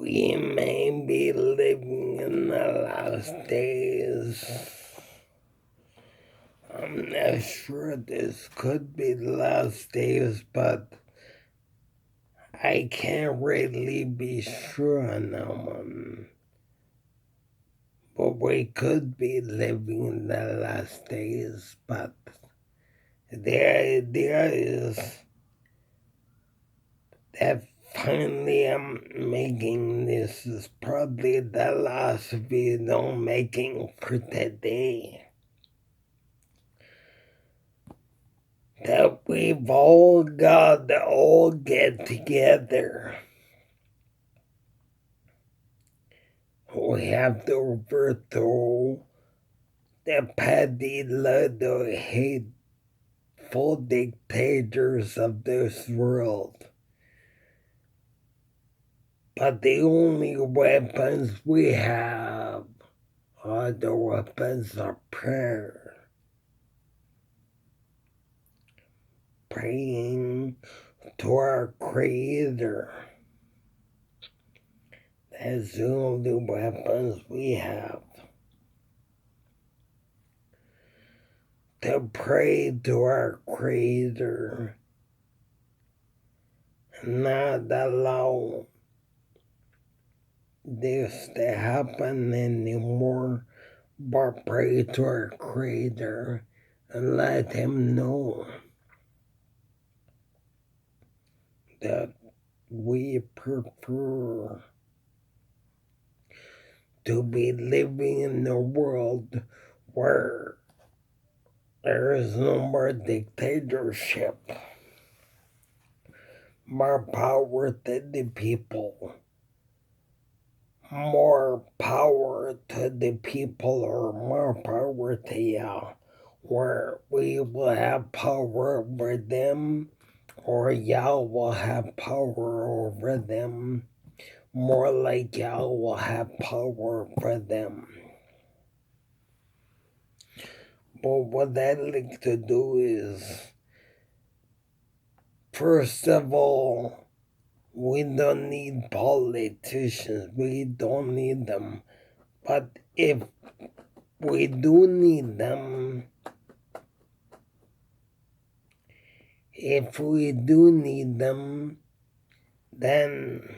We may be living in the last days. I'm not sure this could be the last days, but I can't really be sure on that one. But we could be living in the last days, but the idea is that finally I'm making this is probably the last video I'm making for today. That we've all got to all get together. We have to overthrow the petty little hateful dictators of this world. But the only weapons we have are the weapons of prayer. Praying to our Creator. That's the only weapons we have. To pray to our Creator and not allow this to happen anymore, but pray to our Creator and let Him know that we prefer to be living in a world where there is no more dictatorship, more power to the people, more power to the people, or more power to Yah, where we will have power over them, or Yah will have power over them, more like Yah will have power over them. But what I'd like to do is, first of all, we don't need politicians. We don't need them. But if we do need them, then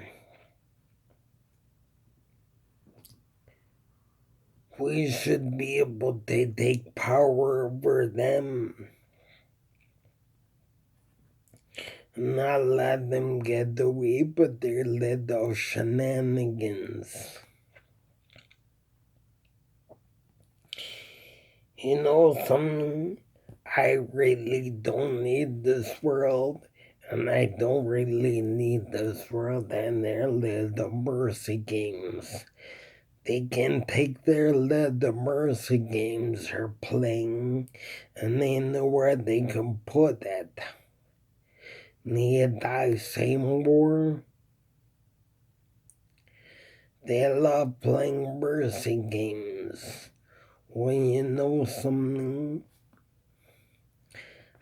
we should be able to take power over them. Not let them get away with their little shenanigans. You know something? I really don't need this world, and I don't really need this world and their little mercy games. They can take their little mercy games they're playing, and they know where they can put it. Need I say more? They love playing mercy games. When you know something,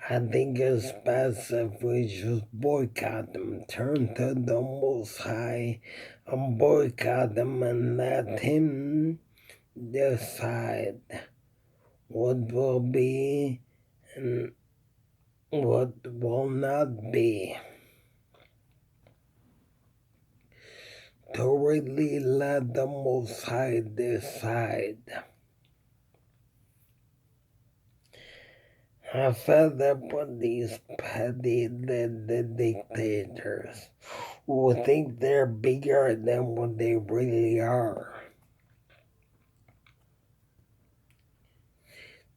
I think it's best if we just boycott them, turn to the Most High and boycott them and let Him decide what will be and what will not be. To really let the Most High decide. I fed up with these petty dictators who think they're bigger than what they really are.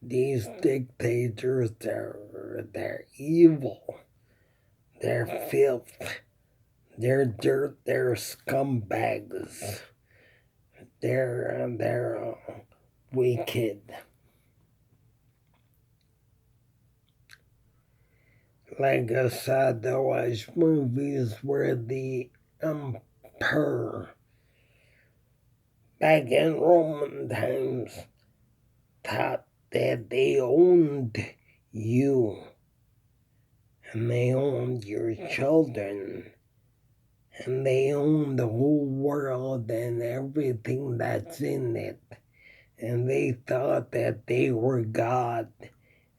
These dictators, they're evil, they're filth, they're dirt, they're scumbags, they're wicked. Like I said, I watch movies where the emperor, back in Roman times, thought that they owned you and they owned your children and they own the whole world and everything that's in it. And they thought that they were God,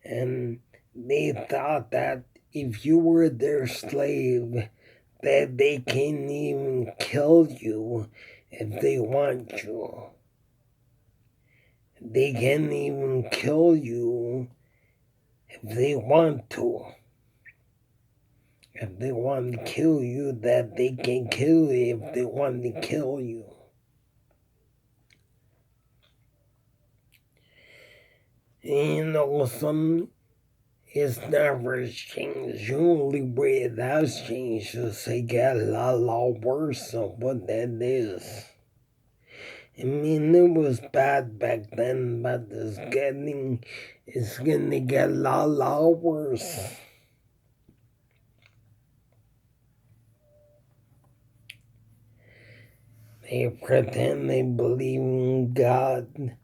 and they thought that if you were their slave, that they can even kill you if they want you. They can even kill you if they want to. If they want to kill you, that they can kill you if they want to kill you. And it's never changed. The only way it has changed is it got a lot worse than what that is. I mean, it was bad back then, but it's gonna get a lot worse. They pretend they believe in God.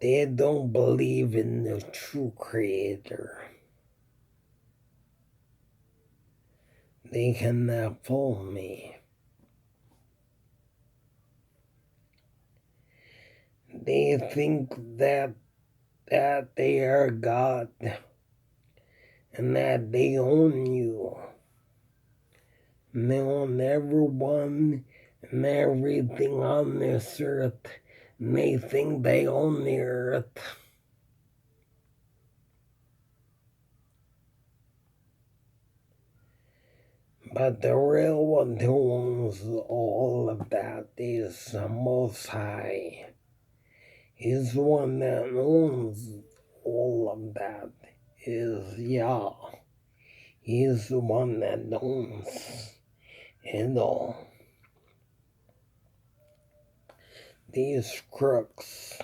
They don't believe in the true Creator. They cannot fool me. They think that they are God and that they own you. And they own everyone and everything on this earth. And they think they own the earth. But the real one who owns all of that is the Most High. He's the one that owns all of that, is Yah. He's the one that owns it all. These crooks.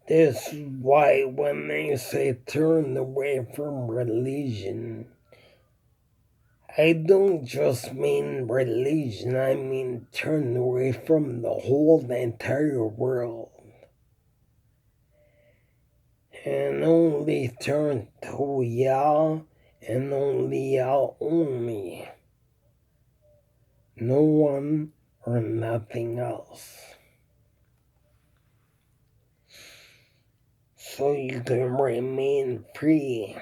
This is why when they say turn away from religion, I don't just mean religion, I mean turn away from the entire world. And only turn to Yah and only Yah only. No one or nothing else. So you can remain free.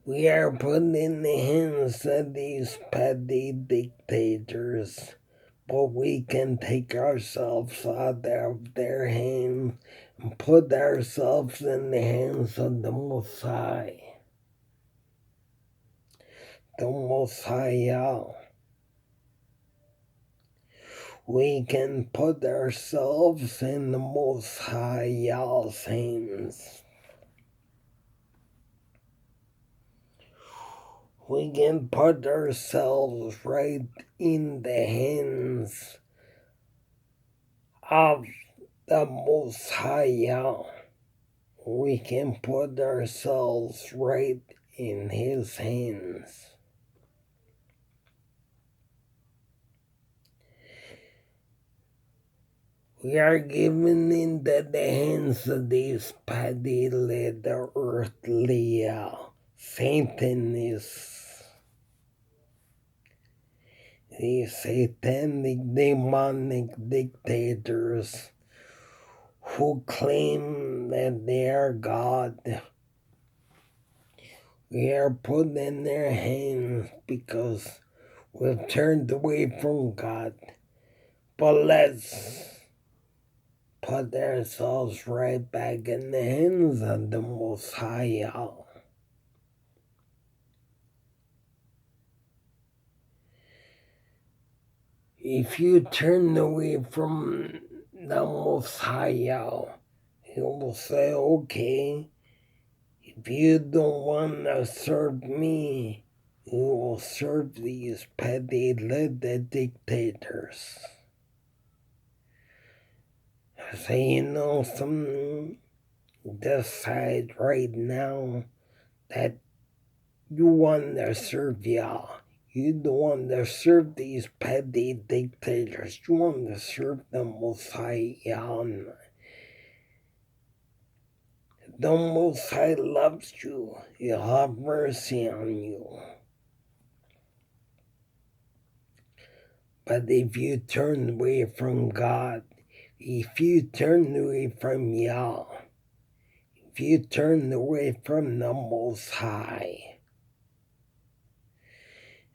We are put in the hands of these petty dictators, but we can take ourselves out of their hands and put ourselves in the hands of the Most High. The Most High Yah. We can put ourselves in the Most High Yah's hands. We can put ourselves right in the hands of the Most High Yah. We can put ourselves right in His hands. We are given into the hands of these petty little earthly Satanists. These satanic, demonic dictators who claim that they are God. We are put in their hands because we've turned away from God. But let's put ourselves right back in the hands of the Most High Yah. If you turn away from the Most High Yah, He will say, okay, if you don't want to serve me, you will serve these petty little dictators. So something, decide right now that you want to serve Yah. You don't want to serve these petty dictators. You want to serve the Most High Yah. The Most High loves you. He'll have mercy on you. But if you turn away from God, if you turn away from Yah, if you turn away from the Most High,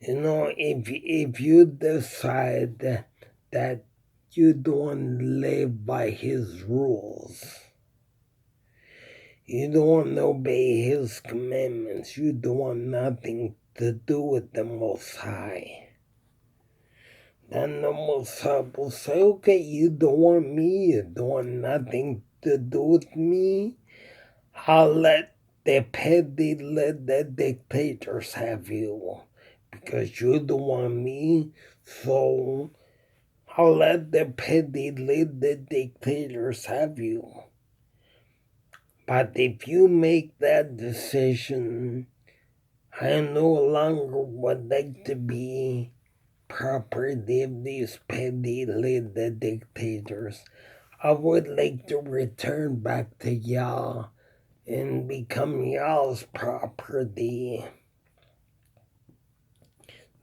if you decide that you don't live by His rules, you don't want to obey His commandments, you don't want nothing to do with the Most High, then the Most High will say, okay, you don't want me, you don't want nothing to do with me, I'll let the petty, let the dictators have you, because you don't want me, so I'll let the petty, let the dictators have you. But if you make that decision, I no longer would like to be property of these petty, let the dictators. I would like to return back to Yah and become Yah's property.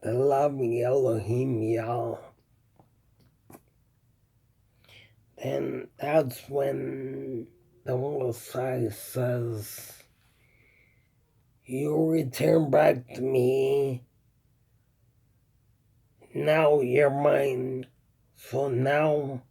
The loving Elohim Yah. Then that's when the Messiah says, you return back to me, now you're mine, so now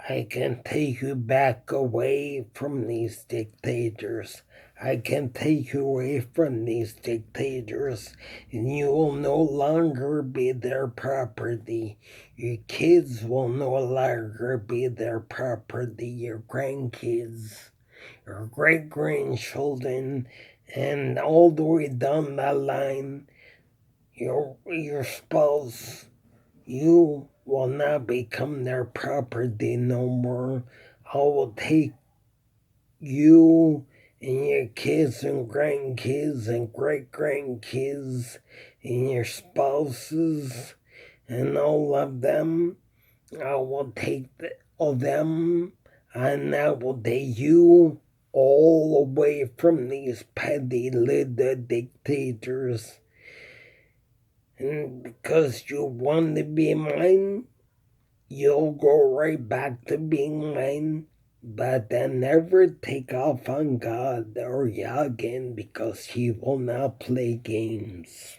I can take you back away from these dictators. I can take you away from these dictators, and you will no longer be their property. Your kids will no longer be their property. Your grandkids, your great-grandchildren, and all the way down the line, your spouse, you will not become their property no more. I will take you and your kids and grandkids and great-grandkids and your spouses and all of them. I will take all them and I will take you all away from these petty little dictators. And because you want to be mine, you'll go right back to being mine, but then never take off on God or Yah again, because He will not play games.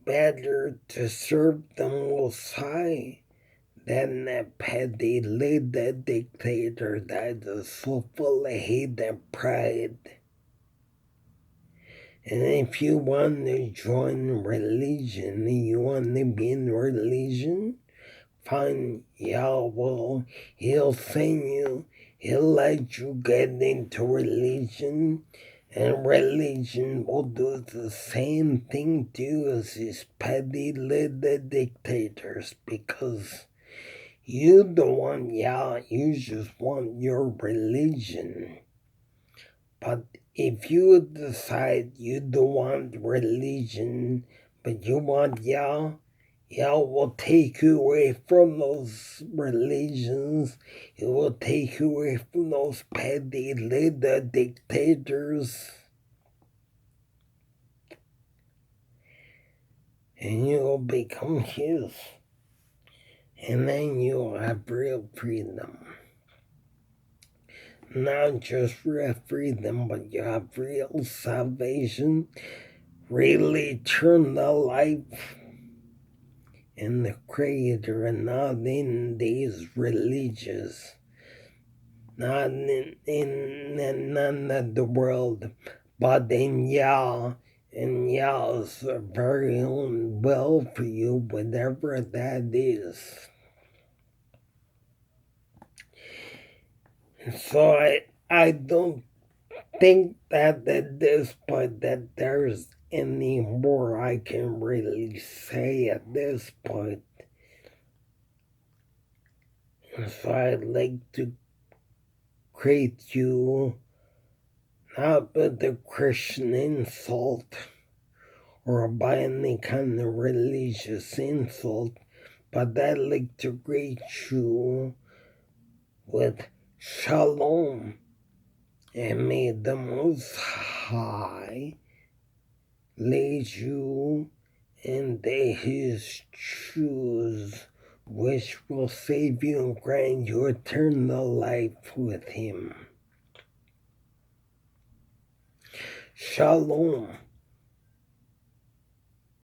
Better to serve the Most High than that petty little dictator that is so full of hate and pride. And if you want to join religion, you want to be in religion, fine, Yah will. He'll send you, He'll let you get into religion, and religion will do the same thing to you as these petty little dictators, because you don't want Yah, you just want your religion. But if you decide you don't want religion, but you want Yah, Yah will take you away from those religions. He will take you away from those petty little dictators. And you will become His. And then you will have real freedom. Not just real freedom, but you have real salvation, real eternal life in the Creator, and not in these religions, not in none of the world, but in Yah, and Yah's very own will for you, whatever that is. So I don't think that at this point that there's any more I can really say at this point. And so I'd like to greet you not with a Christian insult or by any kind of religious insult, but I'd like to greet you with Shalom, and may the Most High lead you in His truths, which will save you and grant you eternal life with Him. Shalom.